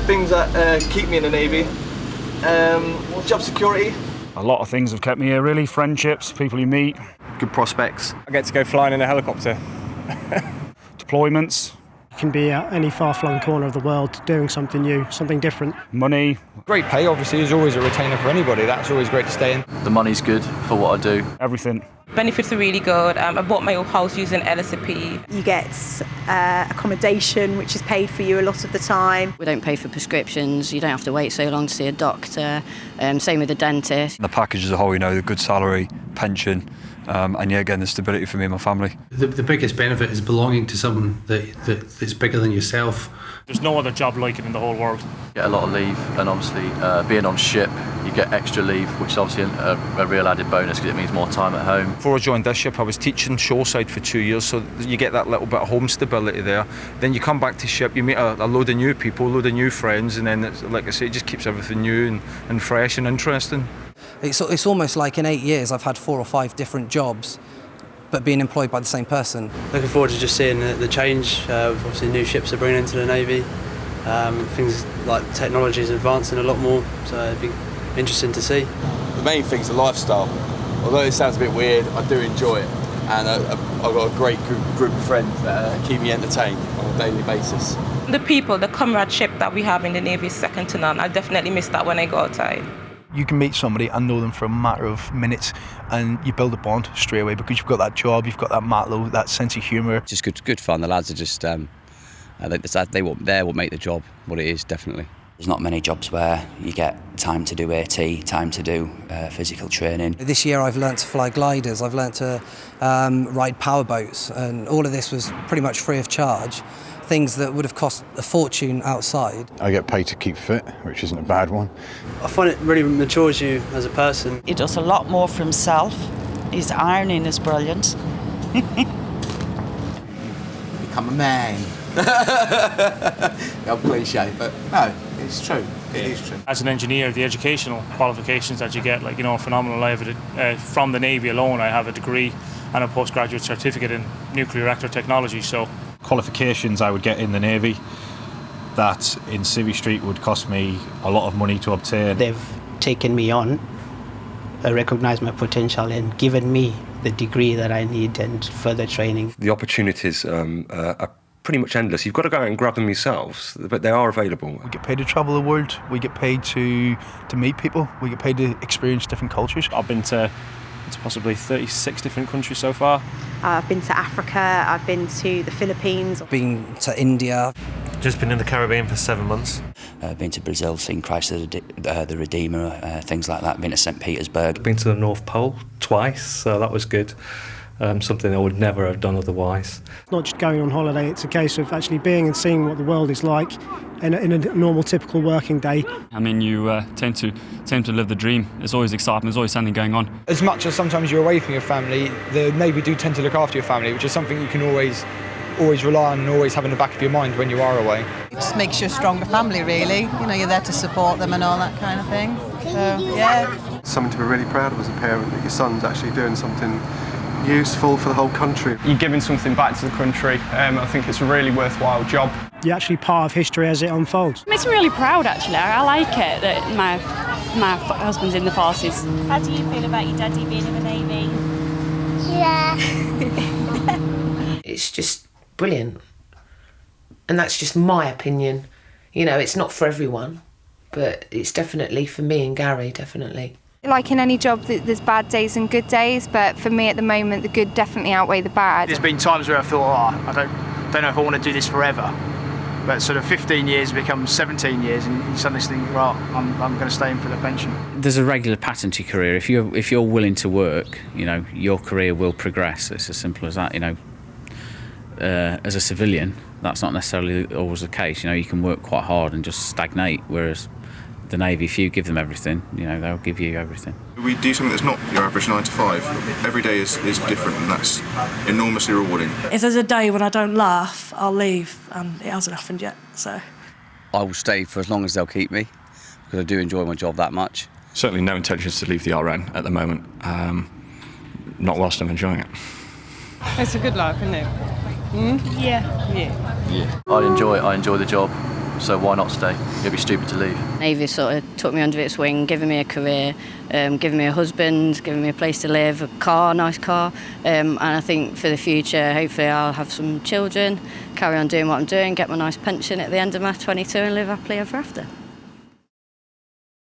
things that keep me in the Navy. Job security. A lot of things have kept me here, really. Friendships, people you meet. Good prospects. I get to go flying in a helicopter. Deployments. You can be at any far-flung corner of the world doing something new, something different. Money. Great pay, obviously, is always a retainer for anybody. That's always great to stay in. The money's good for what I do. Everything. Benefits are really good. I bought my old house using LSP. You get accommodation, which is paid for you a lot of the time. We don't pay for prescriptions, you don't have to wait so long to see a doctor, same with the dentist. The package as a whole, the good salary, pension, and again, the stability for me and my family. The biggest benefit is belonging to someone that's bigger than yourself. There's no other job like it in the whole world. Get a lot of leave, and obviously being on ship, you get extra leave, which is obviously a real added bonus because it means more time at home. Before I joined this ship, I was teaching shoreside for 2 years, so you get that little bit of home stability there. Then you come back to ship, you meet a load of new people, a load of new friends, and then, like I say, it just keeps everything new and fresh and interesting. It's almost like in 8 years I've had 4 or 5 different jobs, but being employed by the same person. Looking forward to just seeing the change. Obviously new ships are bringing into the Navy. Things like technology is advancing a lot more, so it'd be interesting to see. The main thing's the lifestyle. Although it sounds a bit weird, I do enjoy it. And I've got a great group of friends that keep me entertained on a daily basis. The people, the comradeship that we have in the Navy is second to none. I definitely miss that when I go outside. You can meet somebody and know them for a matter of minutes, and you build a bond straight away because you've got that job, you've got that matlow, that sense of humour. Just good fun. The lads are just they will make the job what it is, definitely. There's not many jobs where you get time to do AT, time to do physical training. This year I've learnt to fly gliders, I've learnt to ride powerboats, and all of this was pretty much free of charge. Things that would have cost a fortune outside. I get paid to keep fit, which isn't a bad one. I find it really matures you as a person. He does a lot more for himself. His ironing is brilliant. Become a man. Old cliche, but no, it's true. It is true. As an engineer, the educational qualifications that you get, are phenomenal. I have from the Navy alone, I have a degree and a postgraduate certificate in nuclear reactor technology. So qualifications I would get in the Navy that in Civvy Street would cost me a lot of money to obtain. They've taken me on, recognised my potential and given me the degree that I need and further training. The opportunities are pretty much endless. You've got to go out and grab them yourselves, but they are available. We get paid to travel the world, we get paid to meet people, we get paid to experience different cultures. I've been to possibly 36 different countries so far. I've been to Africa, I've been to the Philippines. Been to India. Just been in the Caribbean for 7 months. Been to Brazil, seen Christ the Redeemer, things like that. Been to St. Petersburg. Been to the North Pole twice, so that was good. Something I would never have done otherwise. It's not just going on holiday, it's a case of actually being and seeing what the world is like in a normal, typical working day. I mean, you tend to live the dream. There's always excitement, there's always something going on. As much as sometimes you're away from your family, the Navy do tend to look after your family, which is something you can always rely on and always have in the back of your mind when you are away. It just makes you a stronger family, really. You're there to support them and all that kind of thing. So, yeah. Something to be really proud of as a parent, that your son's actually doing something useful for the whole country. You're giving something back to the country. I think it's a really worthwhile job. You're actually part of history as it unfolds. It makes me really proud, actually. I like it that my husband's in the forces. How do you feel about your daddy being in the Navy? Yeah. It's just brilliant. And that's just my opinion. It's not for everyone, but it's definitely for me and Gary, definitely. Like in any job, there's bad days and good days, but for me at the moment, the good definitely outweigh the bad. There's been times where I thought, I don't know if I want to do this forever. But sort of 15 years becomes 17 years, and you suddenly think, right, I'm going to stay in for the pension. There's a regular pattern to your career. If you're willing to work, your career will progress. It's as simple as that. As a civilian, that's not necessarily always the case. You can work quite hard and just stagnate, whereas the Navy, if you give them everything, they'll give you everything. We do something that's not your average 9 to 5. Every day is different, and that's enormously rewarding. If there's a day when I don't laugh, I'll leave, and it hasn't happened yet, so. I will stay for as long as they'll keep me, because I do enjoy my job that much. Certainly no intentions to leave the RN at the moment, not whilst I'm enjoying it. It's a good life, isn't it? Yeah. Yeah. Yeah. I enjoy the job. so why not stay? It'd be stupid to leave. Navy sort of took me under its wing, giving me a career, giving me a husband, giving me a place to live, a car, nice car, and I think for the future, hopefully I'll have some children, carry on doing what I'm doing, get my nice pension at the end of my 22 and live happily ever after.